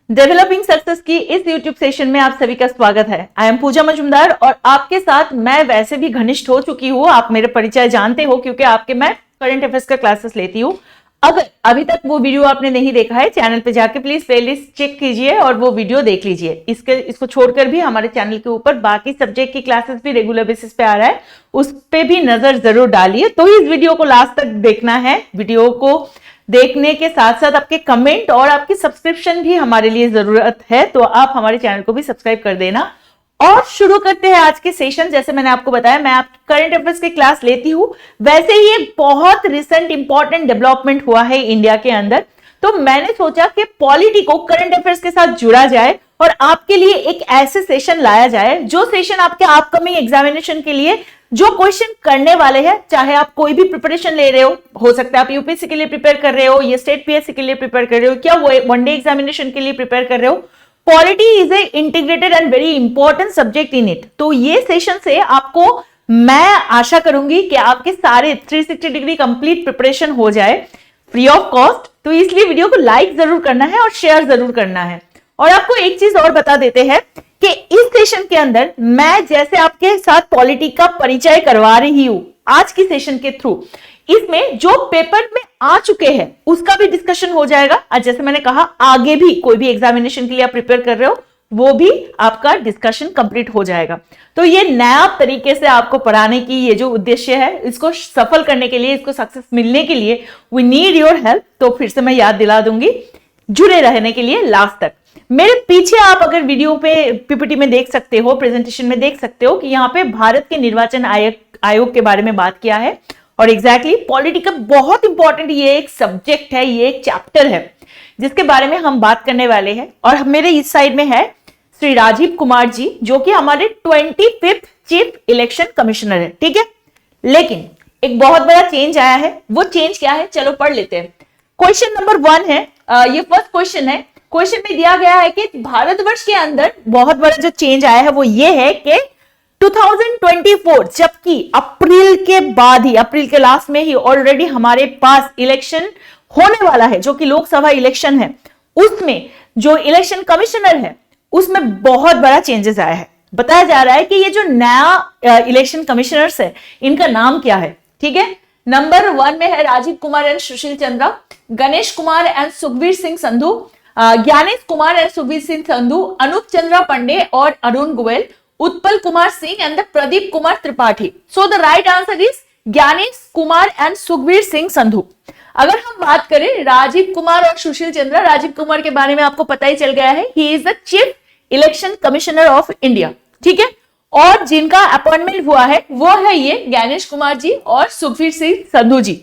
Developing success की इस YouTube session में आप सभी का स्वागत है। आई एम पूजा मजुमदार और आपके साथ मैं वैसे भी घनिष्ठ हो चुकी हूँ। आप मेरे परिचय जानते हो क्योंकि आपके मैं करंट अफेयर्स का क्लासेस लेती हूँ। अगर अभी तक वो वीडियो आपने नहीं देखा है, चैनल पे जाके प्लीज प्लेलिस्ट चेक कीजिए और वो वीडियो देख लीजिए। इसको छोड़कर भी हमारे चैनल के ऊपर बाकी सब्जेक्ट की क्लासेस भी रेगुलर बेसिस पे आ रहा है, उस पे भी नजर जरूर डालिए। तो इस वीडियो को लास्ट तक देखना है। वीडियो को देखने के साथ साथ आपके कमेंट और आपकी सब्सक्रिप्शन भी हमारे लिए जरूरत है, तो आप हमारे चैनल को भी सब्सक्राइब कर देना। और शुरू करते हैं आज के सेशन। जैसे मैंने आपको बताया, मैं आप करंट अफेयर्स की क्लास लेती हूं। वैसे ही एक बहुत रिसेंट इंपॉर्टेंट डेवलपमेंट हुआ है इंडिया के अंदर, तो मैंने सोचा कि पॉलिटी को करंट अफेयर्स के साथ जुड़ा जाए और आपके लिए एक ऐसे सेशन लाया जाए जो सेशन आपके अपकमिंग एग्जामिनेशन के लिए जो क्वेश्चन करने वाले हैं, चाहे आप कोई भी प्रिपरेशन ले रहे हो सकता है आप यूपीएससी के लिए प्रिपेयर कर रहे हो या स्टेट पीएससी के लिए प्रिपेयर कर रहे हो, क्या वो वनडे एग्जामिनेशन के लिए प्रिपेयर कर रहे हो, polity is a integrated and very important subject in it. तो ये सेशन से आपको मैं आशा करूंगी कि आपके सारे 360 डिग्री कंप्लीट प्रिपरेशन हो जाए फ्री ऑफ कॉस्ट। तो इसलिए वीडियो को लाइक जरूर करना है और शेयर जरूर करना है। और आपको एक चीज और बता देते हैं कि इस सेशन के अंदर मैं जैसे आपके साथ पॉलिटी का परिचय करवा रही हूं आज की सेशन के थ्रू, इसमें जो पेपर में आ चुके हैं उसका भी डिस्कशन हो जाएगा। और जैसे मैंने कहा, आगे भी कोई भी एग्जामिनेशन के लिए आप प्रिपेयर कर रहे हो वो भी आपका डिस्कशन कंप्लीट हो जाएगा। तो ये नया तरीके से आपको पढ़ाने की ये जो उद्देश्य है, इसको सफल करने के लिए, इसको सक्सेस मिलने के लिए वी नीड योर हेल्प। तो फिर से मैं याद दिला दूंगी, जुड़े रहने के लिए लास्ट तक। मेरे पीछे आप अगर वीडियो पे पीपीटी में देख सकते हो, प्रेजेंटेशन में देख सकते हो कि यहाँ पे भारत के निर्वाचन आयोग के बारे में बात किया है। और एग्जैक्टली पॉलिटी का बहुत इंपॉर्टेंट ये एक सब्जेक्ट है, ये एक चैप्टर है जिसके बारे में हम बात करने वाले हैं। और मेरे इस साइड में है श्री राजीव कुमार जी, जो कि हमारे 25th चीफ इलेक्शन कमिश्नर है। ठीक है, लेकिन एक बहुत बड़ा चेंज आया है। वो चेंज क्या है, चलो पढ़ लेते हैं। क्वेश्चन नंबर 1 है, ये फर्स्ट क्वेश्चन है। क्वेश्चन में दिया गया है कि भारतवर्ष के अंदर बहुत बड़ा जो चेंज आया है वो ये है कि 2024, जबकि अप्रैल के बाद ही, अप्रैल के लास्ट में ही ऑलरेडी हमारे पास इलेक्शन होने वाला है, जो कि लोकसभा इलेक्शन है, उसमें जो इलेक्शन कमिश्नर है उसमें बहुत बड़ा चेंजेस आया है। बताया जा रहा है कि ये जो नया इलेक्शन कमिश्नर्स है इनका नाम क्या है। ठीक है, नंबर 1 में है Rajiv Kumar and Sushil Chandra, Ganesh Kumar and Sukhbir Singh Sandhu, Gyanesh Kumar and Sukhbir Singh Sandhu, Anup Chandra Pandey और Arun Goel, Utpal Kumar Singh and Pradeep Kumar Tripathi. So the right answer is Gyanesh Kumar and Sukhbir Singh Sandhu. अगर हम बात करें राजीव कुमार और सुशील चंद्रा, राजीव कुमार के बारे में आपको पता ही चल गया है, he is the chief election commissioner of India. ठीक है, और जिनका अपॉइंटमेंट हुआ है वो है ये ज्ञानेश कुमार जी और सुखबीर सिंह संधू जी।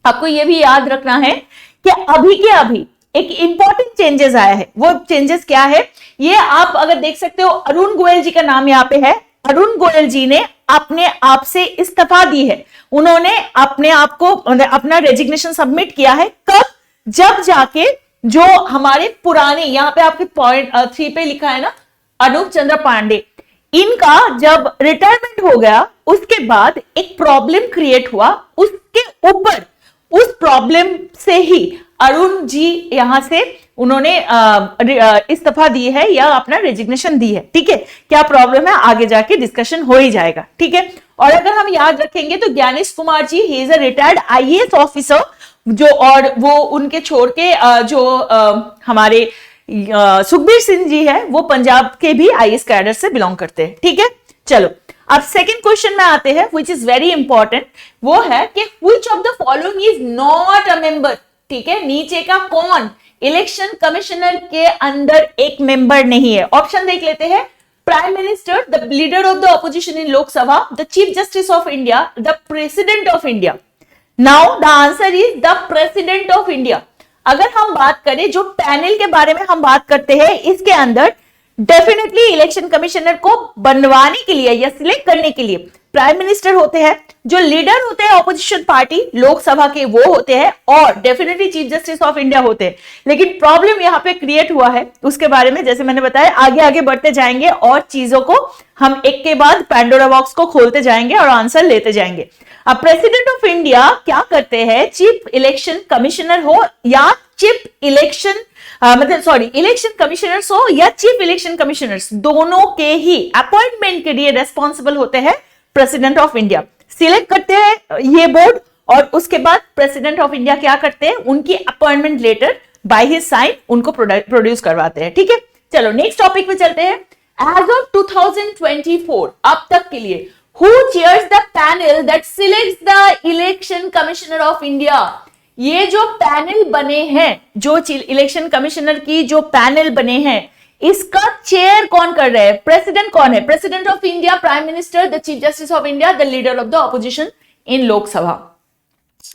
आपको ये भी याद रखना है कि अभी के अभी एक इंपॉर्टेंट चेंजेस आया है। वो चेंजेस क्या है, ये आप अगर देख सकते हो, अरुण गोयल जी का नाम यहाँ पे है। अरुण गोयल जी ने अपने आप से इस्तीफा दी है। उन्होंने अपने आप को, अपना रेजिग्नेशन सबमिट किया है। कब? जब जाके जो हमारे पुराने, यहाँ पे आपके पॉइंट 3 पे लिखा है ना, अनूप चंद्र पांडे, इनका जब रिटायरमेंट हो गया उसके बाद एक प्रॉब्लम क्रिएट हुआ। उसके ऊपर, उस प्रॉब्लम से ही अरुण जी यहां से उन्होंने इस्तीफा दी है या अपना रेजिग्नेशन दी है। ठीक है, क्या प्रॉब्लम है आगे जाके डिस्कशन हो ही जाएगा। ठीक है, और अगर हम याद रखेंगे तो Gyanesh Kumar ji, he is a retired IAS officer, जो, और वो उनके छोड़ के हमारे सुखबीर सिंह जी है, वो पंजाब के भी आईएएस कैडर से बिलोंग करते हैं। ठीक है, चलो अब सेकेंड क्वेश्चन में आते हैं, विच इज वेरी इंपॉर्टेंट। वो है कि which of the following is not a member. ठीक है, नीचे का कौन इलेक्शन कमिश्नर के अंदर एक मेंबर नहीं है। ऑप्शन देख लेते हैं। Prime minister, the leader of the opposition in Lok Sabha, the chief justice of India, the president of India. Now the answer is the president of India. अगर हम बात करें, जो पैनल के बारे में हम बात करते हैं, इसके अंदर डेफिनेटली इलेक्शन कमिश्नर को बनवाने के लिए या सिलेक्ट करने के लिए प्राइम मिनिस्टर होते हैं, जो लीडर होते हैं ऑपोजिशन पार्टी लोकसभा के वो होते हैं, और definitely chief justice of India होते हैं। लेकिन प्रॉब्लम यहाँ पे क्रिएट हुआ है, उसके बारे में जैसे मैंने बताया आगे आगे बढ़ते जाएंगे और चीजों को हम एक के बाद पैंडोरा बॉक्स को खोलते जाएंगे और आंसर लेते जाएंगे। अब प्रेसिडेंट ऑफ इंडिया क्या करते हैं, चीफ इलेक्शन कमिश्नर हो या चीफ इलेक्शन इलेक्शन कमिश्नर्स हो या चीफ इलेक्शन कमिश्नर्स, दोनों के ही अपॉइंटमेंट के लिए रेस्पॉन्सिबल होते हैं प्रेसिडेंट ऑफ इंडिया। सिलेक्ट करते हैं ये बोर्ड और उसके बाद प्रेसिडेंट ऑफ इंडिया क्या करते हैं, उनकी appointment letter by his sign उनको प्रोड्यूस करवाते हैं। ठीक है, चलो नेक्स्ट टॉपिक पे चलते हैं। एज ऑफ 2024 अब तक के लिए who chairs the panel that selects the election commissioner of India. ये जो पैनल बने हैं, जो इलेक्शन कमिश्नर की जो पैनल बने हैं, इसका चेयर कौन कर रहा है, प्रेसिडेंट कौन है, president of India, prime minister, the chief justice of India, the leader of the opposition in Lok Sabha.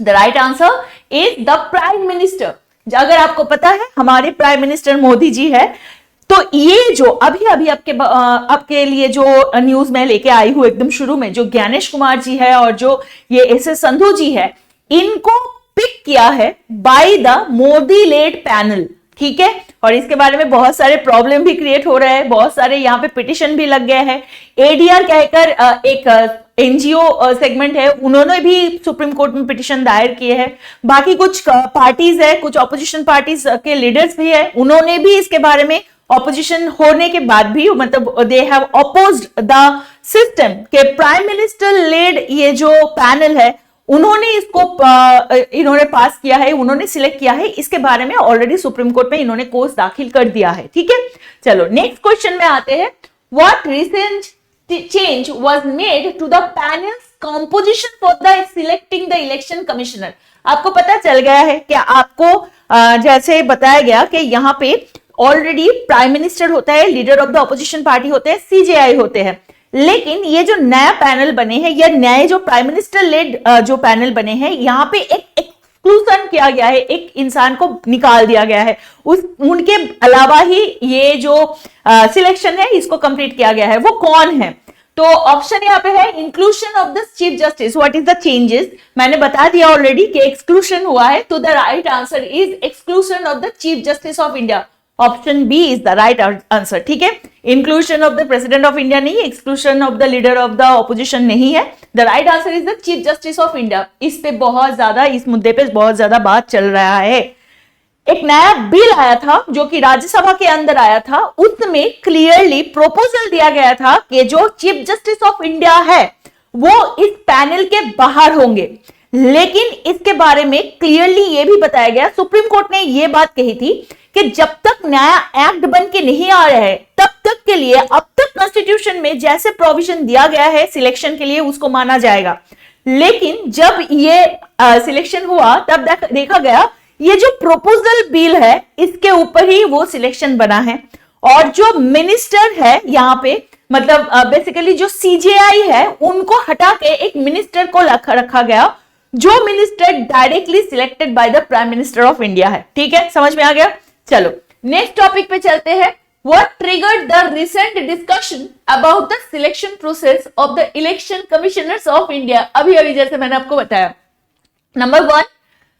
The right answer is the prime minister. अगर आपको पता है हमारे प्राइम मिनिस्टर मोदी जी है, तो ये जो अभी अभी आपके लिए जो न्यूज में लेके आई हूं एकदम शुरू में, जो ज्ञानेश कुमार जी है और जो ये एस संधू जी है, इनको पिक किया है by the Modi led panel. ठीक है, और इसके बारे में बहुत सारे प्रॉब्लम भी क्रिएट हो रहे हैं, बहुत सारे यहाँ पे पिटिशन भी लग गए हैं। एडीआर कहकर एक एनजीओ सेगमेंट है, उन्होंने भी सुप्रीम कोर्ट में पिटिशन दायर किए हैं। बाकी कुछ पार्टीज है, कुछ ऑपोजिशन पार्टीज के लीडर्स भी है, उन्होंने भी इसके बारे में ऑपोजिशन होने के बाद भी मतलब they have opposed the system के प्राइम मिनिस्टर लेड ये जो पैनल है उन्होंने इसको इन्होंने पास किया है, उन्होंने सिलेक्ट किया है। इसके बारे में ऑलरेडी सुप्रीम कोर्ट में इन्होंने कोर्स दाखिल कर दिया है। ठीक है, चलो नेक्स्ट क्वेश्चन में आते हैं। What recent change was made to the panels composition for the selecting the election commissioner. आपको पता चल गया है कि आपको जैसे बताया गया कि यहाँ पे ऑलरेडी प्राइम मिनिस्टर होता है, leader of the opposition party होते हैं, सीजेआई होते हैं, लेकिन ये जो नया पैनल बने हैं या नए जो प्राइम मिनिस्टर लेड जो पैनल बने हैं, यहाँ पे एक एक्सक्लूजन किया गया है, एक इंसान को निकाल दिया गया है, उनके अलावा ही ये जो सिलेक्शन है इसको कंप्लीट किया गया है। वो कौन है? तो ऑप्शन यहाँ पे है inclusion of the chief justice. What is the changes? मैंने बता दिया ऑलरेडी कि एक्सक्लूजन हुआ है, तो the right answer is exclusion of the chief justice of India. Option B is the right answer. ठीक है, inclusion of the president of India नहीं है, exclusion of the leader of the opposition नहीं है। The right answer is the chief justice of India. इस पे बहुत ज्यादा, इस मुद्दे पे बहुत ज्यादा बात चल रहा है। एक नया बिल आया था जो कि राज्यसभा के अंदर आया था, उसमें क्लियरली प्रोपोजल दिया गया था कि जो चीफ जस्टिस ऑफ इंडिया है वो इस पैनल के बाहर होंगे, लेकिन इसके बारे में क्लियरली ये भी बताया गया, सुप्रीम कोर्ट ने ये बात कही थी कि जब तक नया एक्ट बन के नहीं आ रहा है तब तक के लिए अब तक कॉन्स्टिट्यूशन में जैसे प्रोविजन दिया गया है सिलेक्शन के लिए उसको माना जाएगा। लेकिन जब ये सिलेक्शन हुआ तब देखा गया ये जो प्रोपोजल बिल है इसके ऊपर ही वो सिलेक्शन बना है, और जो मिनिस्टर है यहाँ पे मतलब बेसिकली जो सीजेआई है उनको हटा के एक मिनिस्टर को रखा गया, जो minister directly selected by the prime minister of India है। ठीक है, समझ में आ गया? चलो नेक्स्ट टॉपिक पे चलते हैं। What triggered the recent discussion about the selection process of the election commissioners of India? अभी जैसे मैंने आपको बताया, number 1,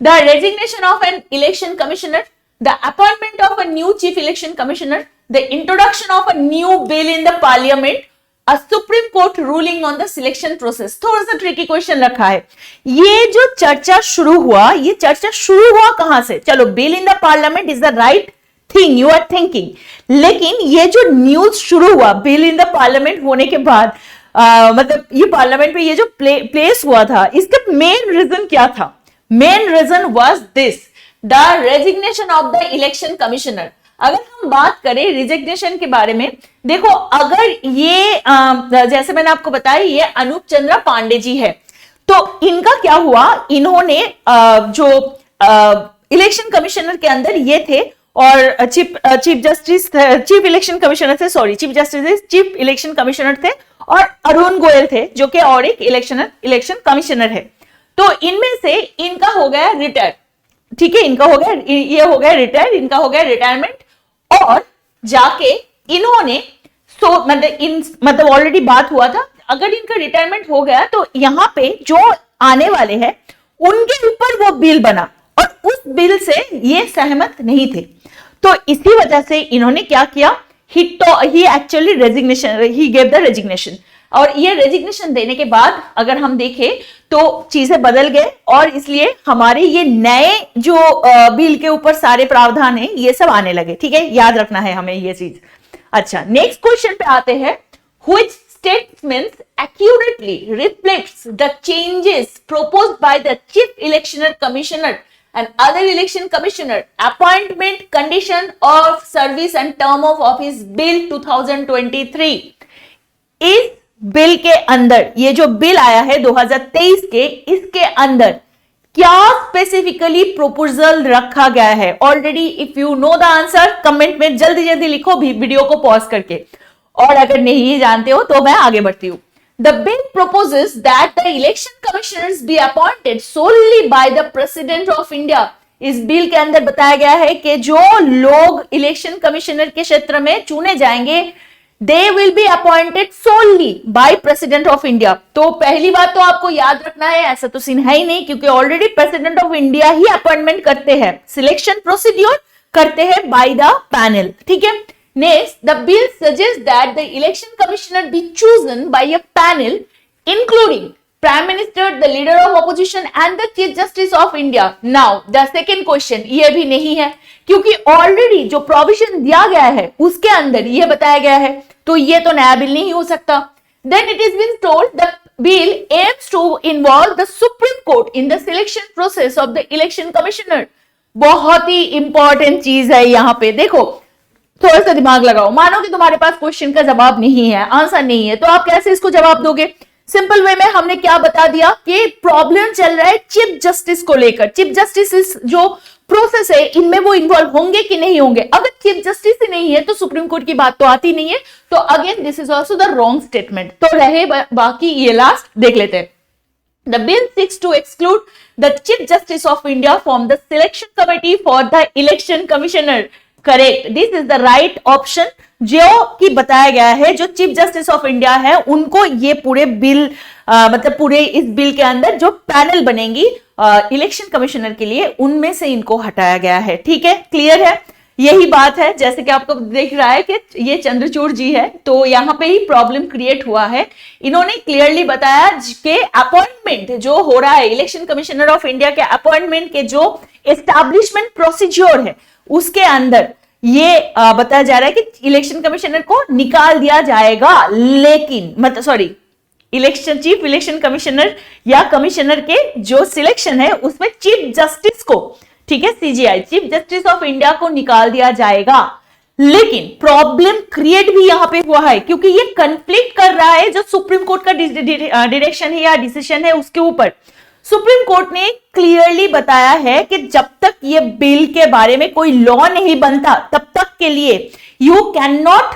the resignation of an election commissioner, the appointment of a new chief election commissioner, the introduction of a new bill in the parliament, a Supreme Court ruling on the selection process। थोड़ा सा tricky question रखा है। ये जो चर्चा शुरू हुआ, ये चर्चा शुरू हुआ कहां से? चलो, bill in the parliament is the right thing you are thinking, लेकिन ये जो न्यूज शुरू हुआ बिल इन द पार्लियामेंट होने के बाद मतलब ये पार्लियामेंट में ये जो प्लेस हुआ था, इसका मेन रीजन क्या था? Main reason was this, the resignation of the election commissioner. अगर हम बात करें रिजिग्नेशन के बारे में, देखो अगर ये जैसे मैंने आपको बताया ये अनूप चंद्रा पांडे जी है, तो इनका क्या हुआ, इन्होंने जो इलेक्शन कमिश्नर के अंदर ये थे और चीफ इलेक्शन कमिश्नर थे और अरुण गोयल थे जो कि और एक इलेक्शन कमिश्नर है। तो इनमें से इनका हो गया रिटायर। ठीक है, इनका हो गया, ये हो गया रिटायर, इनका हो गया रिटायरमेंट, और जाके इन्होंने मतलब ऑलरेडी बात हुआ था, अगर इनका रिटायरमेंट हो गया तो यहाँ पे जो आने वाले हैं उनके ऊपर वो बिल बना और उस बिल से ये सहमत नहीं थे, तो इसी वजह से इन्होंने क्या किया, he actually resignation, he gave the resignation। और ये रेजिग्नेशन देने के बाद अगर हम देखें तो चीजें बदल गए और इसलिए हमारे ये नए जो बिल के ऊपर सारे प्रावधान है ये सब आने लगे। ठीक है, याद रखना है हमें ये चीज। अच्छा, नेक्स्ट क्वेश्चन पे आते हैं। Which statements accurately reflects the changes proposed by the chief electoral commissioner and other election commissioner appointment condition of service and term of office bill 2023। इस बिल के अंदर, ये जो बिल आया है 2023 के, इसके अंदर क्या स्पेसिफिकली प्रोपोजल रखा गया है? Already if you know the answer comment में जल्दी जल्दी लिखो भी वीडियो को पॉज करके, और अगर नहीं जानते हो तो मैं आगे बढ़ती हूं। The bill proposes that the election commissioners be appointed solely by the President of India। इस बिल के अंदर बताया गया है कि जो लोग इलेक्शन कमिश्नर के क्षेत्र में चुने जाएंगे they will be appointed solely by President of India। तो पहली बात तो आपको याद रखना है, ऐसा तो सीन है ही नहीं क्योंकि already president of India he appointment करते हैं, सिलेक्शन प्रोसीड्यूर करते हैं बाय द पैनल। ठीक है, next the bill suggests that the election commissioner be chosen by a panel including prime minister, the leader of opposition and the chief justice of India। now the second question, ये भी नहीं है क्योंकि already जो provision दिया गया है उसके अंदर ये बताया गया है, तो ये तो नया बिल नहीं हो सकता। then it is been told the bill aims to involve the Supreme Court in the selection process of the election commissioner। बहुत ही इंपॉर्टेंट चीज है यहाँ पे, देखो थोड़ा सा दिमाग लगाओ। मानो कि तुम्हारे पास क्वेश्चन का जवाब नहीं है, आंसर नहीं है, तो आप कैसे इसको जवाब दोगे? सिंपल वे में हमने क्या बता दिया कि प्रॉब्लम चल रहा है चीफ जस्टिस को लेकर। चीफ जस्टिस जो प्रोसेस है इनमें वो इन्वॉल्व होंगे कि नहीं होंगे? अगर चीफ जस्टिस ही नहीं है तो सुप्रीम कोर्ट की बात तो आती नहीं है, तो again this is also the wrong statement. तो रहे बाकी ये लास्ट देख लेते हैं। The bill seeks to exclude the Chief Justice of India from the selection committee for the election commissioner। Correct, this is the right option. जो कि बताया गया है जो चीफ जस्टिस ऑफ इंडिया है उनको ये पूरे बिल मतलब पूरे इस बिल के अंदर जो पैनल बनेंगी इलेक्शन कमिश्नर के लिए उनमें से इनको हटाया गया है। ठीक है, क्लियर है? यही बात है, जैसे कि आपको देख रहा है कि ये चंद्रचूड़ जी है, तो यहाँ पे ही प्रॉब्लम क्रिएट हुआ है। इन्होंने क्लियरली बताया कि अपॉइंटमेंट जो हो रहा है इलेक्शन कमिश्नर ऑफ इंडिया के अपॉइंटमेंट के जो एस्टैब्लिशमेंट प्रोसीजर है उसके अंदर ये बताया जा रहा है कि इलेक्शन कमिश्नर को निकाल दिया जाएगा, लेकिन मतलब sorry election chief election commissioner या कमिश्नर के जो सिलेक्शन है उसमें चीफ जस्टिस को, ठीक है, CGI chief justice of India को निकाल दिया जाएगा। लेकिन प्रॉब्लम क्रिएट भी यहां पे हुआ है क्योंकि ये कंफ्लिक्ट कर रहा है जो सुप्रीम कोर्ट का डायरेक्शन है या डिसीजन है उसके ऊपर। सुप्रीम कोर्ट ने क्लियरली बताया है कि जब तक ये बिल के बारे में कोई लॉ नहीं बनता तब तक के लिए you can not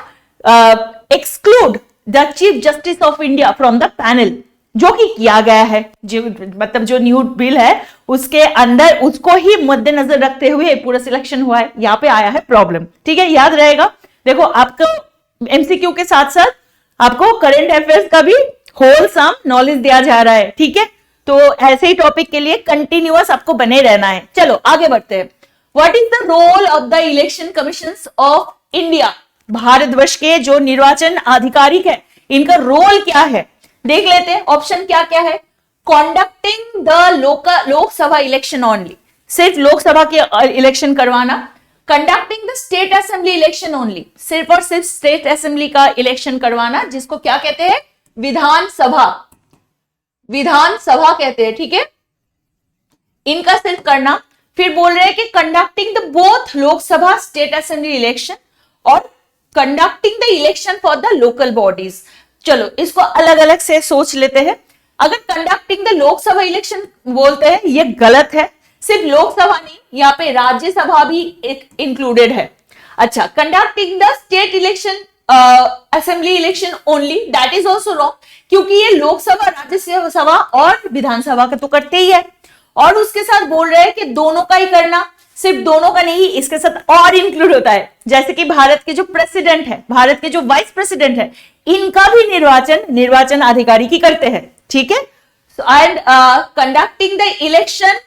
exclude the chief justice of India from the panel, जो कि किया गया है। जो मतलब जो न्यू बिल है उसके अंदर उसको ही मद्देनजर रखते हुए पूरा सिलेक्शन हुआ है। यहाँ पे आया है प्रॉब्लम। ठीक है, याद रहेगा। देखो आपको एमसीक्यू के साथ साथ आपको करंट अफेयर्स का भी होलसम नॉलेज दिया जा रहा है। ठीक है, तो ऐसे ही टॉपिक के लिए कंटिन्यूअस आपको बने रहना है। चलो आगे बढ़ते हैं। What is the role of the election commissions of India? Bharatvarsh के जो निर्वाचन आधिकारिक है इनका रोल क्या है देख लेते हैं। ऑप्शन क्या क्या है? कॉन्डक्टिंग द लोकसभा इलेक्शन ओनली, सिर्फ लोकसभा के इलेक्शन करवाना। Conducting the state assembly election only, सिर्फ और सिर्फ स्टेट असेंबली का इलेक्शन करवाना, जिसको क्या कहते हैं? विधानसभा, विधानसभा कहते हैं। ठीक है, इनका सिर्फ करना। फिर बोल रहे हैं कि conducting the both Lok Sabha state assembly election और conducting the election for the local bodies. चलो इसको अलग अलग से सोच लेते हैं। अगर कंडक्टिंग द लोकसभा इलेक्शन बोलते हैं ये गलत है, सिर्फ लोकसभा नहीं, यहाँ पे राज्यसभा भी इंक्लूडेड है। अच्छा, conducting the state election assembly election only, that is also wrong, क्योंकि ये लोकसभा राज्यसभा और विधानसभा का तो करते ही है। और उसके साथ बोल रहे हैं कि दोनों का ही करना, सिर्फ दोनों का नहीं, इसके साथ और इंक्लूड होता है, जैसे कि भारत के जो प्रेसिडेंट है, भारत के जो वाइस प्रेसिडेंट है, इनका भी निर्वाचन अधिकारी की करते हैं। ठीक है, and conducting the election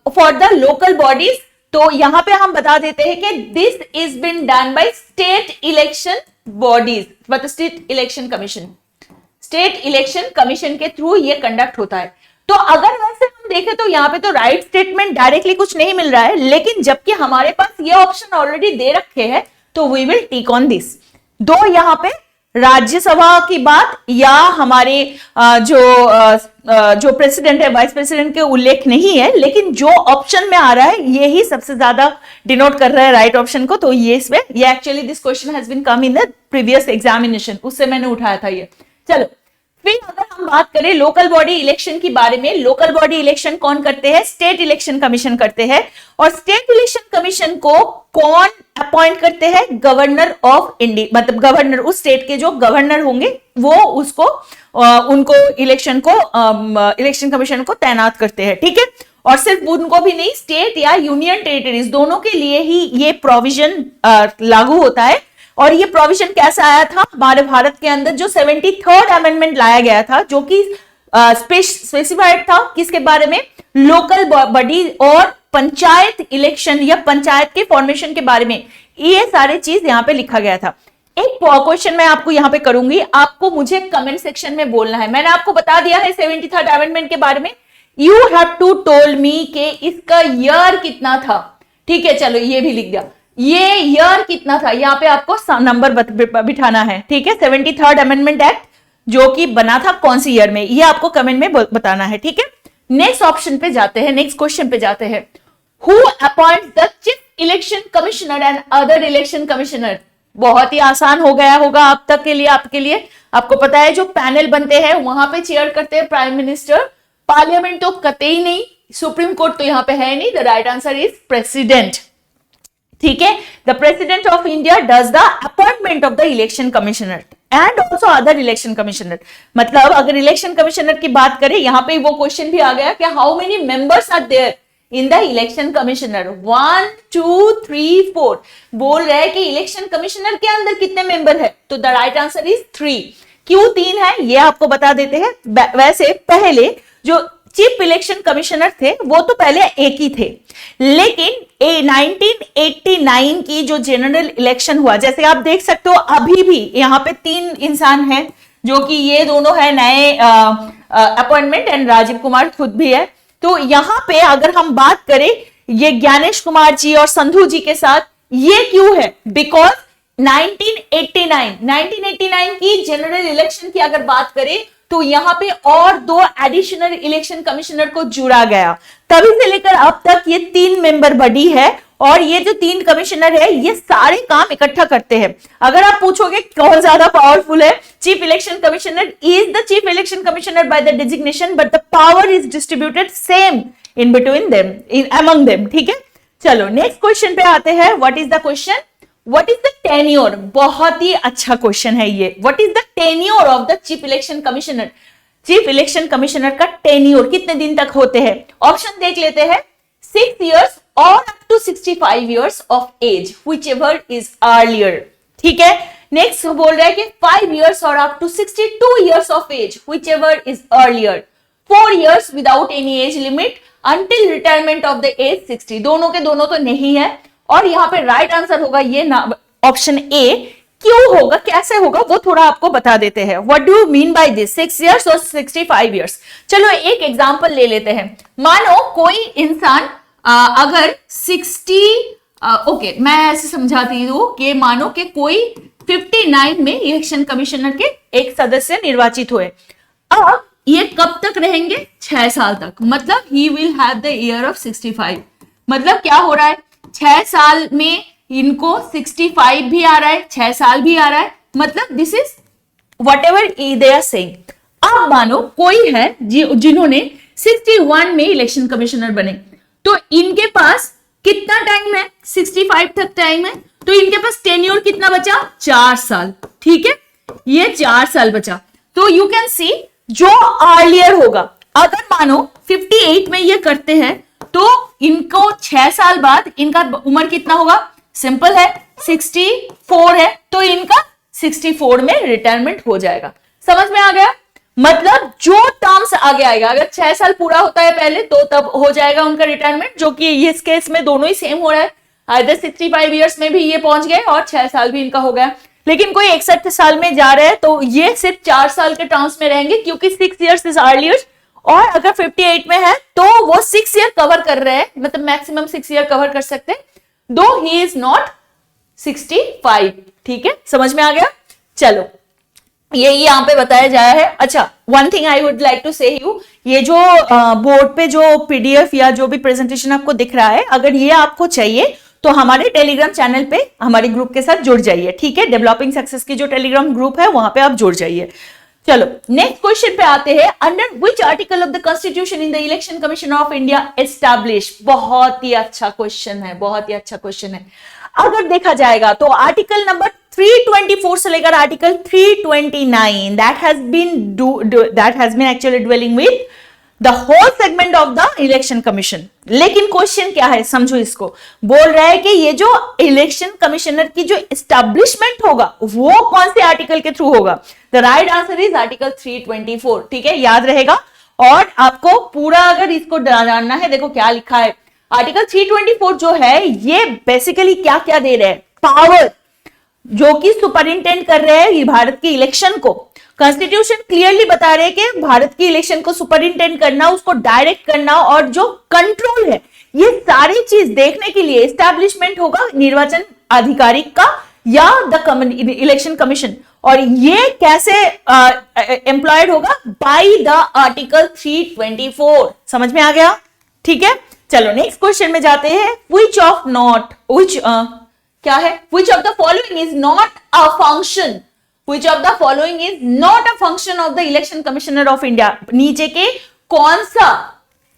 for the local bodies, तो यहां पे हम बता देते हैं कि this is been done by state election bodies, मतलब state election commission. State election commission के थ्रू ये कंडक्ट होता है। तो अगर वैसे हम देखें तो यहाँ पे तो राइट स्टेटमेंट डायरेक्टली कुछ नहीं मिल रहा है, लेकिन जबकि हमारे पास ये ऑप्शन ऑलरेडी दे रखे हैं तो we will take on this. दो यहाँ पे राज्यसभा की बात या हमारे जो प्रेसिडेंट है, वाइस प्रेसिडेंट के उल्लेख नहीं है, लेकिन जो ऑप्शन में आ रहा है ये ही सबसे ज्यादा डिनोट कर रहा है राइट ऑप्शन को। तो ये इसमें ये actually this question has been come in the previous examination, उससे मैंने उठाया था ये। चलो फिर अगर हम बात करें लोकल बॉडी इलेक्शन की बारे में, लोकल बॉडी इलेक्शन कौन करते हैं? स्टेट इलेक्शन कमीशन करते हैं। और स्टेट इलेक्शन कमीशन को कौन अपॉइंट करते हैं? गवर्नर ऑफ इंडिया, मतलब गवर्नर, उस स्टेट के जो गवर्नर होंगे वो उसको उनको इलेक्शन कमीशन को तैनात करते हैं, ठीक है। और सिर्फ उनको भी नहीं, स्टेट या यूनियन टेरिटरीज दोनों के लिए ही ये प्रोविजन लागू होता है। और ये प्रोविजन कैसा आया था हमारे भारत के अंदर? जो 73rd अमेंडमेंट लाया गया था, जो कि स्पेसिफाइड था किसके बारे में? लोकल बॉडी और पंचायत इलेक्शन या पंचायत के फॉर्मेशन के बारे में। ये सारे चीज यहाँ पे लिखा गया था। एक क्वेश्चन मैं आपको यहाँ पे करूंगी, आपको मुझे कमेंट सेक्शन में बोलना है। मैंने आपको बता दिया है 73rd अमेंडमेंट के बारे में। You have to told me कि इसका ईयर कितना था, ठीक है। चलो ये भी लिख दिया, ये ईयर कितना था, यहाँ पे आपको नंबर बिठाना है, ठीक है। 73rd अमेंडमेंट एक्ट जो कि बना था कौन सी ईयर में, ये आपको कमेंट में बताना है, ठीक है। नेक्स्ट ऑप्शन पे जाते हैं, नेक्स्ट क्वेश्चन पे जाते हैं। Who appoints the chief election commissioner and other election commissioner? बहुत ही आसान हो गया होगा अब तक के लिए, आपके लिए। आपको पता है जो पैनल बनते हैं वहां पे चेयर करते हैं प्राइम मिनिस्टर, पार्लियामेंट तो कतई नहीं, सुप्रीम कोर्ट तो यहाँ पे है नहीं। The right answer is president, ठीक है। The president of India does the appointment of the election commissioner and also other election commissioner. मतलब अगर इलेक्शन कमिश्नर की बात करें, यहाँ पे वो क्वेश्चन भी आ गया कि how many members are there in the election commissioner? 1 2 3 4 बोल रहे हैं कि इलेक्शन कमिश्नर के अंदर कितने मेंबर है? तो द राइट आंसर इज 3। क्यों 3 है ये आपको बता देते हैं। वैसे पहले जो चीफ इलेक्शन कमिश्नर थे वो तो पहले एक ही थे, लेकिन 1989 की जो जनरल इलेक्शन हुआ, जैसे आप देख सकते हो अभी भी यहाँ पे 3 इंसान हैं, जो कि ये दोनों है नए अपॉइंटमेंट एंड राजीव कुमार खुद भी है। तो यहाँ पे अगर हम बात करें ये ज्ञानेश कुमार जी और संधू जी के साथ, ये क्यों है? बिकॉज 1989 की जनरल इलेक्शन की अगर बात करें तो यहाँ पे और 2 एडिशनल इलेक्शन कमिश्नर को जुड़ा गया, तभी से लेकर अब तक ये 3 मेंबर बॉडी है। और ये जो 3 कमिश्नर है ये सारे काम इकट्ठा करते हैं। अगर आप पूछोगे कौन ज्यादा पावरफुल है, chief election commissioner is the chief election commissioner by the designation, but the power is distributed same in between them, in among them, ठीक है। चलो नेक्स्ट क्वेश्चन पे आते हैं। What is the question? What is the tenure? बहुत ही अच्छा question है ये। What is the tenure of the chief election commissioner? Chief election commissioner का टेन्योर कितने दिन तक होते हैं? ऑप्शन देख लेते हैं। 6 years और up to 65 years of age, whichever is earlier, ठीक है। नेक्स्ट बोल रहा है कि 5 years और up to 62 years of age, whichever is earlier. 4 years without any age limit until retirement of the age 60. दोनों के दोनों तो नहीं है, और यहाँ पे राइट आंसर होगा ये ऑप्शन ए। क्यों होगा, कैसे होगा, वो थोड़ा आपको बता देते हैं। What do you mean by this 6 years और 65 years? चलो एक एग्जांपल ले लेते हैं। मानो कोई इंसान अगर 60 ओके मैं ऐसे समझाती हूँ कि मानो कि कोई 59 में इलेक्शन कमिश्नर के एक सदस्य निर्वाचित हुए। अब ये कब तक रहेंगे? 6 साल तक, मतलब he will have the year of 65। मतलब क्या हो रहा है, 6 साल में इनको 65 भी आ रहा है, 6 साल भी आ रहा है, मतलब this is whatever they are saying. अब मानो कोई है जिन्होंने 61 में इलेक्शन कमिश्नर बने, तो इनके पास कितना टाइम है? 65 तक टाइम है, तो इनके पास टेन्योर कितना बचा? 4 साल, ठीक है। ये 4 साल बचा, तो यू कैन सी जो अर्लियर होगा, अगर मानो 58 में ये करते हैं तो इनको 6 साल बाद इनका उम्र कितना होगा? सिंपल है, 64 है, तो इनका 64 में रिटायरमेंट हो जाएगा। समझ में आ गया? मतलब जो टर्म्स आगे आएगा, अगर 6 साल पूरा होता है पहले तो तब हो जाएगा उनका रिटायरमेंट, जो कि इस केस में दोनों ही सेम हो रहा है। आइदर 65 इयर्स में भी ये पहुंच गए और 6 साल भी इनका हो गया। लेकिन कोई 61 साल में जा रहा है तो ये सिर्फ 4 साल के टर्म्स में रहेंगे, क्योंकि 6 years इज अर्लियर, और अगर 58 में है तो वो 6 year कवर कर रहे हैं, मतलब मैक्सिमम 6 year कवर कर सकते हैं, दो ही इज नॉट 65। ठीक है, समझ में आ गया। चलो, ये यहां पे बताया जाया है। अच्छा, one thing I would like to say you, ये जो बोर्ड पे जो पीडीएफ या जो भी प्रेजेंटेशन आपको दिख रहा है, अगर ये आपको चाहिए तो हमारे टेलीग्राम चैनल पे हमारे ग्रुप के साथ जुड़ जाइए। ठीक है, डेवलपिंग सक्सेस की जो टेलीग्राम ग्रुप है वहां पे आप जुड़ जाइए। चलो, नेक्स्ट क्वेश्चन पे आते हैं। Under which article of the constitution in the election commission of India establish. बहुत ही अच्छा क्वेश्चन है, बहुत ही अच्छा क्वेश्चन है। अगर देखा जाएगा तो आर्टिकल नंबर 324 से लेकर article 329 that has been actually dwelling with the whole segment of the election commission। लेकिन क्वेश्चन क्या है, समझो इसको। बोल रहा है कि ये जो इलेक्शन कमिश्नर की जो एस्टैब्लिशमेंट होगा वो कौन से आर्टिकल के थ्रू होगा। The right answer is article 324। ठीक है, याद रहेगा। और आपको पूरा अगर इसको जानना है, देखो क्या लिखा है। आर्टिकल 324 जो है ये बेसिकली क्या क्या दे रहे हैं, पावर जो कि सुपरिंटेंड कर रहे हैं भारत के इलेक्शन को। कॉन्स्टिट्यूशन क्लियरली बता रहे हैं कि भारत की इलेक्शन को सुपरिंटेंड करना, उसको डायरेक्ट करना, और जो कंट्रोल है, ये सारी चीज देखने के लिए एस्टैब्लिशमेंट होगा निर्वाचन अधिकारी का या द इलेक्शन कमीशन। और ये कैसे एम्प्लॉयड होगा, बाय द आर्टिकल 324। समझ में आ गया। ठीक है, चलो नेक्स्ट क्वेश्चन में जाते हैं। क्या है, which of the following is not a function, which of the following is not a function of the election commissioner of India। नीचे के कौन सा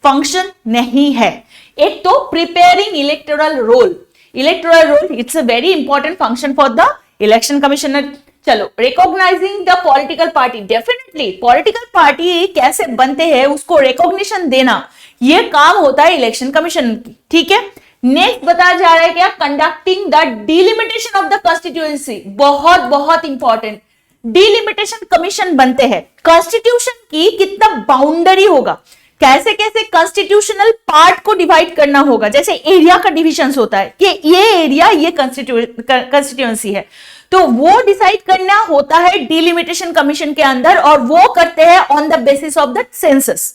फंक्शन नहीं है। एक तो preparing electoral roll, it's a very important function for the election commissioner. चलो, recognising the political party, definitely political party कैसे बनते हैं उसको रिकॉग्निशन देना, ये काम होता है इलेक्शन कमीशन की। ठीक है, नेक्स्ट बताया जा रहा है क्या, conducting the delimitation of the constituency. बहुत बहुत इंपॉर्टेंट, डिलिमिटेशन कमीशन बनते हैं। कॉन्स्टिट्यूशन की कितना बाउंड्री होगा, कैसे कैसे कॉन्स्टिट्यूशनल पार्ट को डिवाइड करना होगा, जैसे एरिया का डिविजन होता है कि ये एरिया ये कॉन्स्टिट्यूएंसी है, तो वो डिसाइड करना होता है डिलिमिटेशन कमीशन के अंदर, और वो करते हैं on the basis of the census.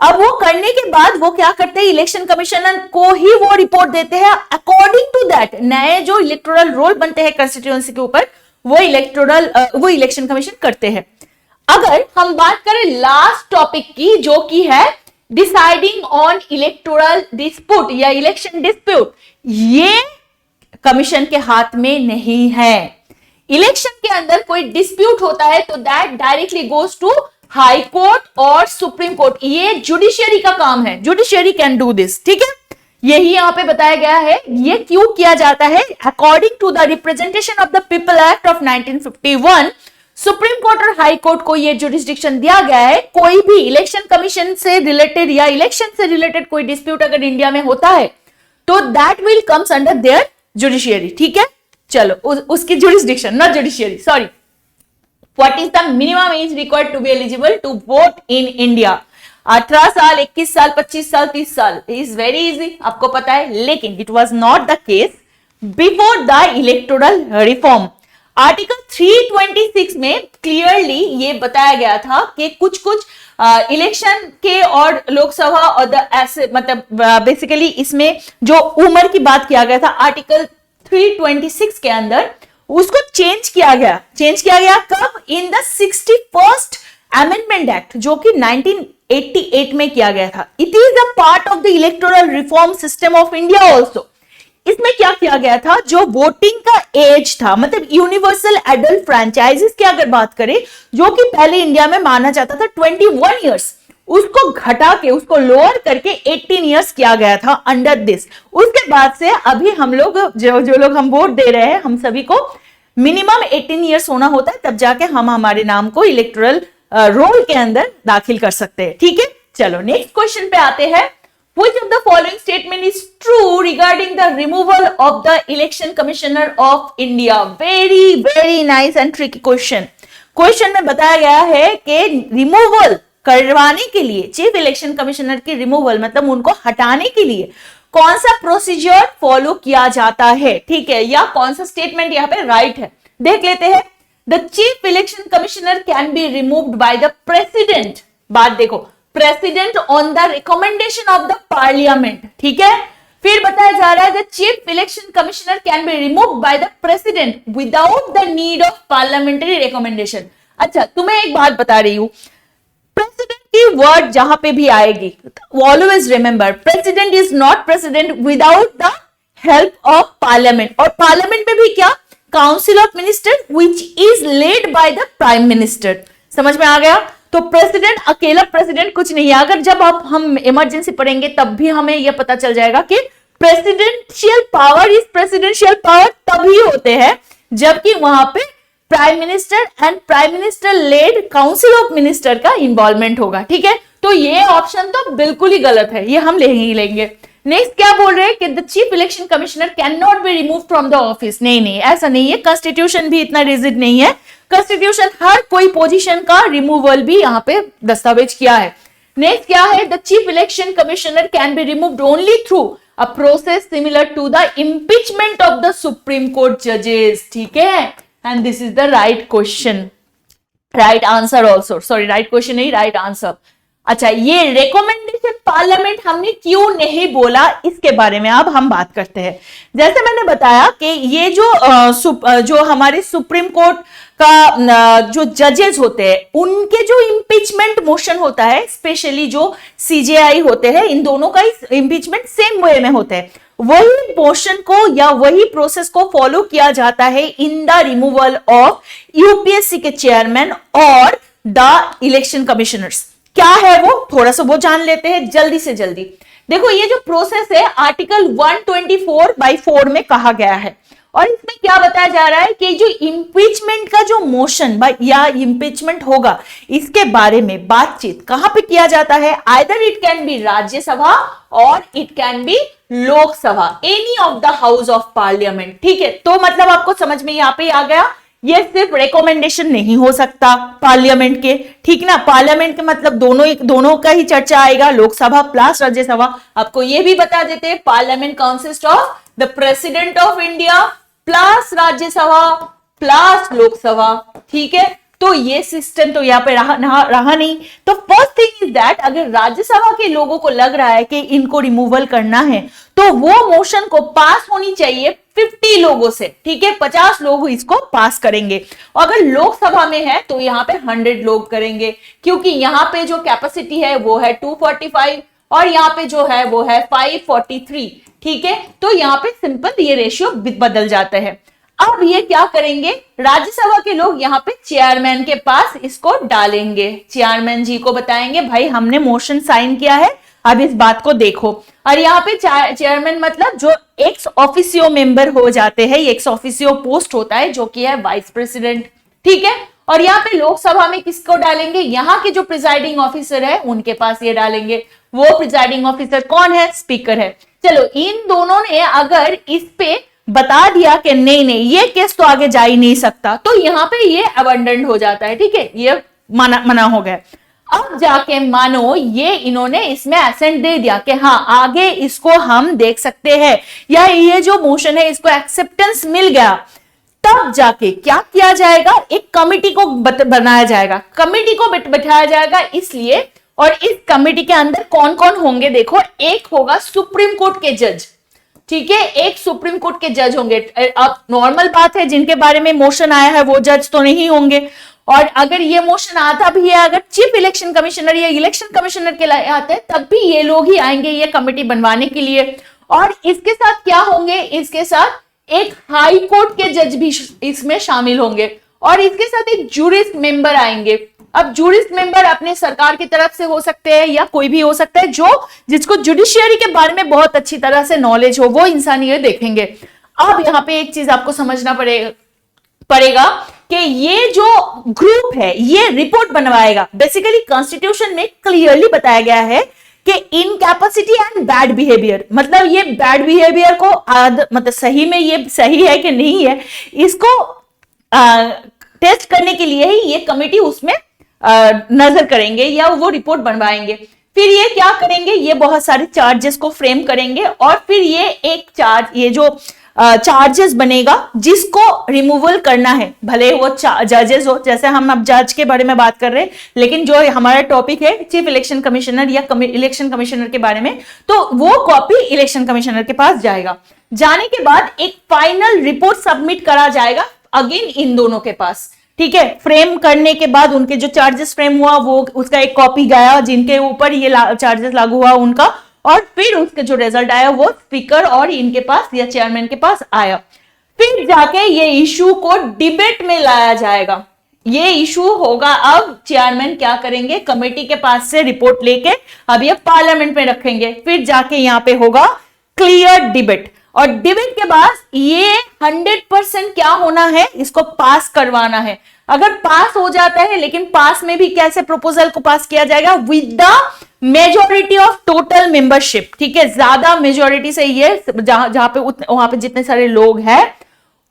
अब वो करने के बाद वो क्या करते हैं, इलेक्शन कमिश्नर को ही वो रिपोर्ट देते हैं। अकॉर्डिंग टू दैट नए जो इलेक्टोरल रोल बनते हैं कंस्टिट्यूएंसी के ऊपर, वो इलेक्शन कमीशन करते हैं। अगर हम बात करें लास्ट टॉपिक की, जो की है डिसाइडिंग ऑन इलेक्टोरल डिस्प्यूट या इलेक्शन डिस्प्यूट, ये कमीशन के हाथ में नहीं है। इलेक्शन के अंदर कोई डिस्प्यूट होता है तो that directly goes to high court और सुप्रीम कोर्ट, ये जुडिशियरी का काम है, जुडिशियरी कैन डू दिस। ठीक है, यही यहां पे बताया गया है। ये क्यों किया जाता है, according to the representation of the people act of 1951, supreme court और हाई कोर्ट को ये जुडिस्डिक्शन दिया गया है। कोई भी इलेक्शन कमीशन से रिलेटेड या इलेक्शन से रिलेटेड कोई डिस्प्यूट अगर इंडिया में होता है तो that will comes under their judiciary. ठीक है, चलो उसकी jurisdiction, not judiciary, sorry. What is the minimum age required to be eligible to vote in India? 18 साल, 21 साल, 25 साल, 30 साल is very easy, आपको पता है। लेकिन it was not the case before the electoral reform। Article 326 में क्लियरली ये बताया गया था कि कुछ इलेक्शन के और लोकसभा और द ऐसे मतलब बेसिकली इसमें जो उम्र की बात किया गया था आर्टिकल 326 के अंदर, उसको चेंज किया गया कब, in the 61st amendment act, जो कि 1988 में किया गया था। It is a part of the electoral reform system of India also. इसमें क्या किया गया था, जो वोटिंग का एज था, मतलब यूनिवर्सल एडल्ट फ्रेंचाइजेस की अगर बात करें, जो कि पहले इंडिया में माना जाता था 21 ईयर्स, उसको घटा के उसको लोअर करके 18 ईयर्स किया गया था अंडर दिस। उसके बाद से अभी हम लोग जो लोग हम वोट दे रहे हैं, हम सभी को मिनिमम 18 ईयर्स होना होता है, तब जाके हम हमारे नाम को इलेक्टोरल रोल के अंदर दाखिल कर सकते हैं। ठीक है, चलो नेक्स्ट क्वेश्चन पे आते हैं। Which of the following statement is true regarding the removal of the election commissioner of India? Very nice and tricky question। Question में बताया गया है कि रिमूवल करवाने के लिए, चीफ इलेक्शन कमिश्नर की रिमूवल मतलब उनको हटाने के लिए कौन सा प्रोसीजर फॉलो किया जाता है। ठीक है, या कौन सा स्टेटमेंट यहाँ पे राइट है। देख लेते हैं। The chief election commissioner can be removed by the president. बात देखो, president on the recommendation of the parliament, ठीक है। फिर बताया जा रहा है the chief election commissioner can be removed by the president without the need of parliamentary recommendation. अच्छा, तुम्हें एक बात बता रही हूं, प्रेसिडेंट की वर्ड जहां पे भी आएगी, always remember president is not president without the help of parliament. और पार्लियामेंट में भी क्या, council of minister which is led by the prime minister. समझ में आ गया। तो प्रेसिडेंट अकेला प्रेसिडेंट कुछ नहीं है। अगर जब आप हम इमरजेंसी पढ़ेंगे तब भी हमें यह पता चल जाएगा कि presidential power is presidential power तभी होते हैं जबकि वहां पे prime minister and prime minister led council of minister का इन्वॉल्वमेंट होगा, ठीक है। तो ये ऑप्शन तो बिल्कुल ही गलत है, ये हम लेंगे ही लेंगे। नेक्स्ट क्या बोल रहे हैं कि the chief election commissioner can not be remove from the office. नहीं, ऐसा नहीं है। कॉन्स्टिट्यूशन भी इतना रिजिड नहीं है। कॉन्स्टिट्यूशन हर कोई पोजीशन का रिमूवल भी यहाँ पे दस्तावेज किया है। नेक्स्ट क्या है, the chief election commissioner can be removed only through a process similar to the impeachment of the supreme court जजेस, ठीक है। And this is the right question, right answer also, sorry right question नहीं, right answer. अच्छा, ये recommendation parliament हमने क्यों नहीं बोला, इसके बारे में अब हम बात करते हैं। जैसे मैंने बताया कि ये जो हमारे सुप्रीम कोर्ट का जो जजेस होते हैं उनके जो इम्पीचमेंट मोशन होता है, स्पेशली जो सीजेआई होते हैं, इन दोनों का इम्पीचमेंट सेम वे में होता है। वही मोशन को या वही प्रोसेस को फॉलो किया जाता है in the removal of UPSC के चेयरमैन और द इलेक्शन कमिश्नर्स। क्या है वो, थोड़ा सा वो जान लेते हैं जल्दी से जल्दी। देखो, ये जो प्रोसेस है आर्टिकल 124/4 में कहा गया है और इसमें क्या बताया जा रहा है कि जो इम्पीचमेंट का जो मोशन या इम्पीचमेंट होगा, इसके बारे में बातचीत कहां पे किया जाता है। Either it can be Rajya Sabha और it can be Lok Sabha, any of the house of parliament, ठीक है। तो मतलब आपको समझ में यहाँ पे आ गया, ये सिर्फ रिकमेंडेशन नहीं हो सकता पार्लियामेंट के, ठीक ना। पार्लियामेंट के मतलब दोनों का ही चर्चा आएगा, लोकसभा प्लस राज्यसभा। आपको ये भी बता देते हैं, parliament consist of the president of India plus Rajya Sabha plus Lok Sabha, ठीक है। तो ये सिस्टम तो यहाँ पे रहा नहीं। तो फर्स्ट थिंग इज दैट, अगर राज्यसभा के लोगों को लग रहा है कि इनको रिमूवल करना है तो वो मोशन को पास होनी चाहिए 50 लोगों से, ठीक है। 50 लोग इसको पास करेंगे। अगर लोकसभा में है तो यहाँ पे 100 लोग करेंगे, क्योंकि यहाँ पे जो कैपेसिटी है वो है 245 और यहाँ पे जो है वो है 543, ठीक है। तो यहाँ पे सिंपल ये रेशियो बदल जाता है। अब ये क्या करेंगे, राज्यसभा के लोग यहाँ पे चेयरमैन के पास इसको डालेंगे, चेयरमैन जी को बताएंगे भाई हमने मोशन साइन किया है, अब इस बात को देखो। और यहाँ पे चेयरमैन मतलब जो एक्स ऑफिसियो मेंबर हो जाते हैं, एक्स ऑफिसियो पोस्ट होता है जो कि है वाइस प्रेसिडेंट, ठीक है। और यहाँ पे लोकसभा में किसको डालेंगे, यहाँ के जो प्रिजाइडिंग ऑफिसर है उनके पास ये डालेंगे। वो प्रिजाइडिंग ऑफिसर कौन है, स्पीकर है। चलो, इन दोनों ने अगर इस पे बता दिया कि नहीं ये केस तो आगे जा ही नहीं सकता, तो यहाँ पे ये अबंडेंट हो जाता है, ठीक है। ये मना हो गया। अब जाके मानो ये इन्होंने इसमें एसेंट दे दिया कि हाँ आगे इसको हम देख सकते हैं, या ये जो मोशन है इसको एक्सेप्टेंस मिल गया, तब जाके क्या किया जाएगा, एक कमिटी को बनाया जाएगा, कमिटी को बिठाया जाएगा इसलिए। और इस कमिटी के अंदर कौन कौन होंगे, देखो, एक होगा सुप्रीम कोर्ट के जज, ठीक है, एक सुप्रीम कोर्ट के जज होंगे। अब नॉर्मल बात है, जिनके बारे में मोशन आया है वो जज तो नहीं होंगे, और अगर ये मोशन आता भी है, अगर चीफ इलेक्शन कमिश्नर या इलेक्शन कमिश्नर के लिए आते हैं तब भी ये लोग ही आएंगे ये कमेटी बनवाने के लिए। और इसके साथ क्या होंगे, इसके साथ एक हाई कोर्ट के जज भी इसमें शामिल होंगे, और इसके साथ एक जूरिस्ट मेंबर आएंगे। अब जूरिस्ट मेंबर अपने सरकार की तरफ से हो सकते हैं या कोई भी हो सकता है, जो जिसको जुडिशियरी के बारे में बहुत अच्छी तरह से नॉलेज हो, वो इंसान ये देखेंगे। अब यहाँ पे एक चीज आपको समझना पड़ेगा कि ये जो ग्रुप है ये रिपोर्ट बनवाएगा। बेसिकली कॉन्स्टिट्यूशन में क्लियरली बताया गया है कि इनकैपेसिटी एंड बैड बिहेवियर, मतलब ये बैड बिहेवियर को मतलब सही में ये सही है कि नहीं है, इसको टेस्ट करने के लिए ही ये कमेटी उसमें नजर करेंगे या वो रिपोर्ट बनवाएंगे। फिर ये क्या करेंगे, ये बहुत सारे चार्जेस को फ्रेम करेंगे और फिर ये एक चार्ज, ये जो चार्जेस बनेगा जिसको रिमूवल करना है, भले वो जजेस हो, जैसे हम अब जज के बारे में बात कर रहे हैं, लेकिन जो हमारा टॉपिक है चीफ इलेक्शन कमिश्नर या इलेक्शन कमिश्नर के बारे में, तो वो कॉपी इलेक्शन कमिश्नर के पास जाएगा। जाने के बाद एक फाइनल रिपोर्ट सबमिट करा जाएगा अगेन इन दोनों के पास, ठीक है। फ्रेम करने के बाद उनके जो चार्जेस फ्रेम हुआ वो उसका एक कॉपी गया जिनके ऊपर ये चार्जेस लागू हुआ उनका, और फिर उसके जो रिजल्ट आया वो स्पीकर और इनके पास या चेयरमैन के पास आया। फिर जाके ये इशू को डिबेट में लाया जाएगा। ये इशू होगा, अब चेयरमैन क्या करेंगे, कमेटी के पास से रिपोर्ट लेके अब ये पार्लियामेंट में रखेंगे, फिर जाके यहाँ पे होगा क्लियर डिबेट, और डिबेट के बाद ये 100% क्या होना है, इसको पास करवाना है। अगर पास हो जाता है, लेकिन पास में भी कैसे प्रपोजल को पास किया जाएगा, with the majority of total membership, ठीक है। ज्यादा मेजोरिटी से ये जहां पे वहां पे जितने सारे लोग हैं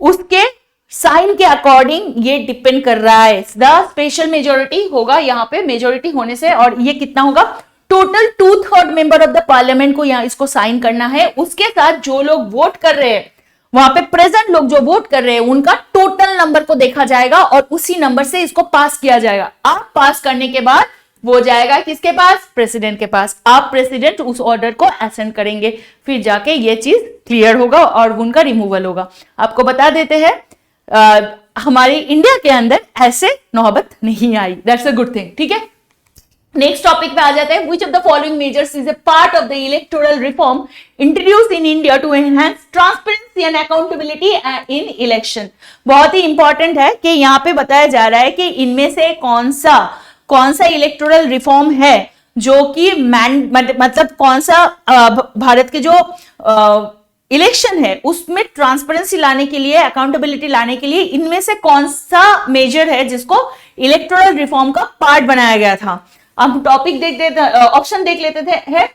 उसके साइन के अकॉर्डिंग ये डिपेंड कर रहा है। द स्पेशल मेजोरिटी होगा यहाँ पे मेजोरिटी होने से, और ये कितना होगा, total 2/3 member of the parliament को यहाँ इसको साइन करना है। उसके साथ जो लोग वोट कर रहे हैं, वहां पे प्रेजेंट लोग जो वोट कर रहे हैं, उनका टोटल नंबर को देखा जाएगा और उसी नंबर से इसको पास किया जाएगा। आप पास करने के बाद वो जाएगा किसके पास, प्रेसिडेंट के पास। आप प्रेसिडेंट उस ऑर्डर को असेंड करेंगे, फिर जाके ये चीज क्लियर होगा और उनका रिमूवल होगा। आपको बता देते हैं हमारी इंडिया के अंदर ऐसे नौबत नहीं आई, दैट्स अ गुड थिंग, ठीक है। नेक्स्ट टॉपिक पे आ जाते हैं। Which of the following measures is a part of the electoral reform introduced in India to enhance transparency and accountability in election? बहुत ही इंपॉर्टेंट है कि यहाँ पे बताया जा रहा है कि इनमें से कौन सा इलेक्टोरल रिफॉर्म है जो कि मतलब कौन सा भारत के जो इलेक्शन है उसमें ट्रांसपेरेंसी लाने के लिए, अकाउंटेबिलिटी लाने के लिए इनमें से कौन सा मेजर है जिसको इलेक्टोरल रिफॉर्म का पार्ट बनाया गया था। हम टॉपिक देख लेते, ऑप्शन देख लेते थे। है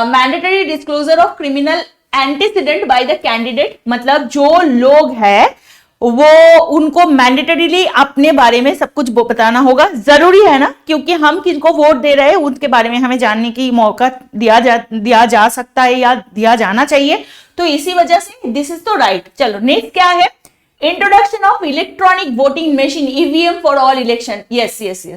mandatory disclosure of criminal antecedent by the candidate, मतलब जो लोग हैं वो उनको मैंडेटरीली अपने बारे में सब कुछ बताना होगा, जरूरी है ना, क्योंकि हम किनको वोट दे रहे हैं उनके बारे में हमें जानने की मौका दिया जा सकता है या दिया जाना चाहिए, तो इसी वजह से दिस इज तो राइट। चलो नेक्स्ट क्या है, introduction of electronic voting machine EVM for all election. Yes,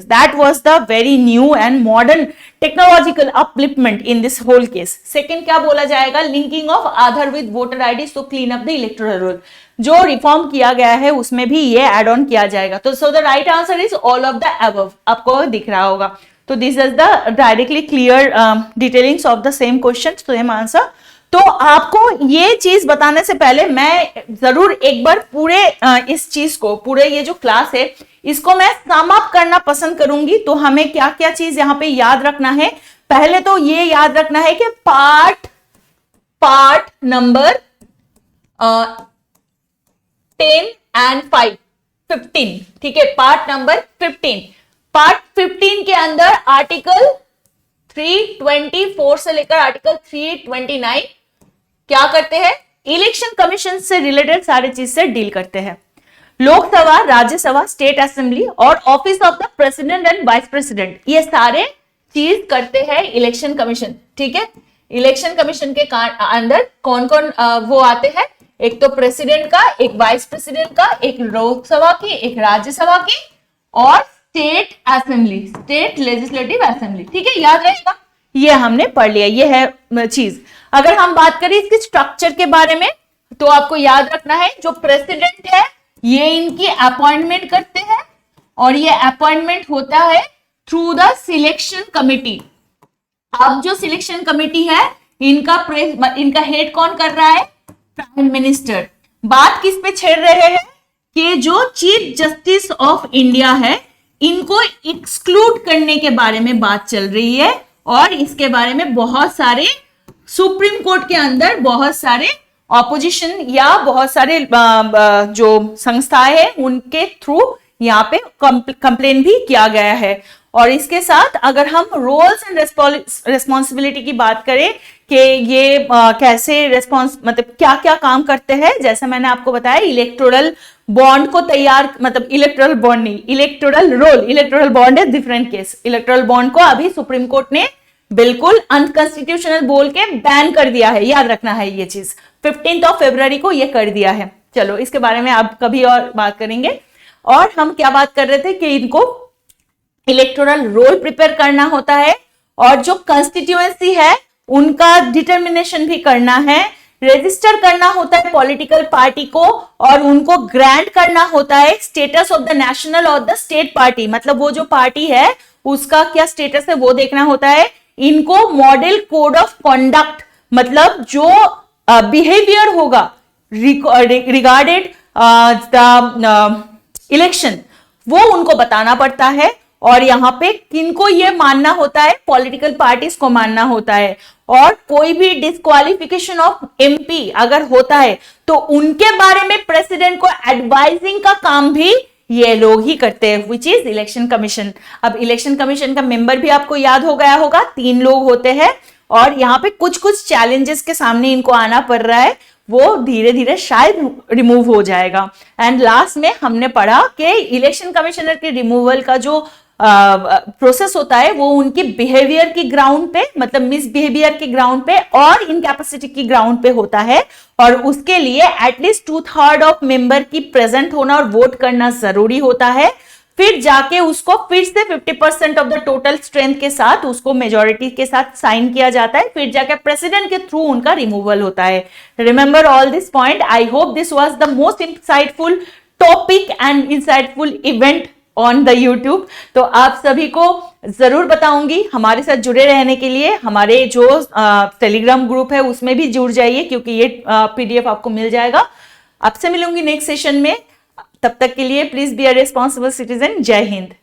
that was the very new and modern technological upliftment in this whole case. Second क्या बोला जाएगा, linking of Aadhaar with voter ID to clean up the electoral roll. जो reform किया गया है उसमें भी ये एड ऑन किया जाएगा। तो so the right answer is all of the above, आपको दिख रहा होगा। तो this is the directly clear detailings of the same question, same answer. तो आपको ये चीज बताने से पहले मैं जरूर एक बार पूरे इस चीज को, पूरे ये जो क्लास है इसको मैं सम अप करना पसंद करूंगी। तो हमें क्या क्या चीज यहाँ पे याद रखना है, पहले तो ये याद रखना है कि पार्ट नंबर 10 and 15, ठीक है, पार्ट नंबर 15, पार्ट 15 के अंदर आर्टिकल 324 से लेकर आर्टिकल 329 क्या करते हैं, इलेक्शन कमीशन से रिलेटेड सारे चीज से डील करते हैं। लोकसभा, राज्यसभा, स्टेट असेंबली और office of the president and vice president, ये सारे चीज करते हैं इलेक्शन कमीशन, ठीक है। इलेक्शन कमीशन के अंदर कौन कौन वो आते हैं, एक तो प्रेसिडेंट का, एक वाइस प्रेसिडेंट का, एक लोकसभा की, एक राज्यसभा की और state assembly, state legislative assembly, ठीक है, याद रहेगा। ये हमने पढ़ लिया, ये है चीज। अगर हम बात करें इसके स्ट्रक्चर के बारे में तो आपको याद रखना है, जो प्रेसिडेंट है ये इनकी अपॉइंटमेंट करते हैं और ये अपॉइंटमेंट होता है थ्रू द सिलेक्शन कमिटी। अब जो सिलेक्शन कमिटी है इनका हेड कौन कर रहा है, प्राइम मिनिस्टर। बात किस पे छेड़ रहे हैं कि जो चीफ जस्टिस ऑफ इंडिया है इनको एक्सक्लूड करने के बारे में बात चल रही है, और इसके बारे में बहुत सारे सुप्रीम कोर्ट के अंदर बहुत सारे ऑपोजिशन या बहुत सारे जो संस्थाएं हैं उनके थ्रू यहाँ पे कंप्लेन भी किया गया है। और इसके साथ अगर हम रोल्स एंड रेस्पॉन्सिबिलिटी की बात करें कि ये कैसे मतलब क्या क्या काम करते हैं, जैसे मैंने आपको बताया इलेक्टोरल बॉन्ड को तैयार, मतलब इलेक्टोरल बॉन्ड नहीं, इलेक्टोरल रोल, इलेक्टोरल बॉन्ड है डिफरेंट केस। इलेक्टोरल बॉन्ड को अभी सुप्रीम कोर्ट ने बिल्कुल अनकॉन्स्टिट्यूशनल बोल के बैन कर दिया है, याद रखना है ये चीज। 15 को ये कर दिया है। चलो इसके बारे में आप कभी और बात करेंगे। और हम क्या बात कर रहे थे कि इनको इलेक्टोरल रोल प्रिपेयर करना होता है और जो कंस्टिट्यूएंसी है उनका डिटर्मिनेशन भी करना है, रजिस्टर करना होता है पॉलिटिकल पार्टी को और उनको ग्रांट करना होता है स्टेटस ऑफ द नेशनल और द स्टेट पार्टी, मतलब वो जो पार्टी है उसका क्या स्टेटस है वो देखना होता है। इनको मॉडल कोड ऑफ कॉन्डक्ट, मतलब जो बिहेवियर होगा रिगार्डेड द इलेक्शन वो उनको बताना पड़ता है। और यहाँ पे किनको ये मानना होता है, पॉलिटिकल पार्टीज को मानना होता है। और कोई भी डिस्क्वालिफिकेशन ऑफ एमपी अगर होता है तो उनके बारे में प्रेसिडेंट को एडवाइजिंग का काम भी ये लोग ही करते हैं, विच इज इलेक्शन कमीशन। अब इलेक्शन कमीशन का मेंबर भी आपको याद हो गया होगा, 3 लोग होते हैं और यहाँ पे कुछ कुछ चैलेंजेस के सामने इनको आना पड़ रहा है, वो धीरे धीरे शायद रिमूव हो जाएगा। एंड लास्ट में हमने पढ़ा कि इलेक्शन कमिश्नर के रिमूवल का जो प्रोसेस होता है वो उनकी बिहेवियर की ग्राउंड पे, मतलब मिसबिहेवियर के ग्राउंड पे और इनकैपेसिटी की ग्राउंड पे होता है। और उसके लिए एटलीस्ट 2/3 ऑफ मेंबर की प्रेजेंट होना और वोट करना जरूरी होता है। फिर जाके उसको फिर से 50% ऑफ द टोटल स्ट्रेंथ के साथ उसको मेजोरिटी के साथ साइन किया जाता है, फिर जाके प्रेसिडेंट के थ्रू उनका रिमूवल होता है। Remember all this point. I hope this was the most insightful topic and insightful event on the YouTube. तो आप सभी को जरूर बताऊंगी, हमारे साथ जुड़े रहने के लिए हमारे जो टेलीग्राम ग्रुप है उसमें भी जुड़ जाइए, क्योंकि ये पीडीएफ आपको मिल जाएगा। आपसे मिलूंगी नेक्स्ट सेशन में, तब तक के लिए please be a responsible citizen. जय हिंद।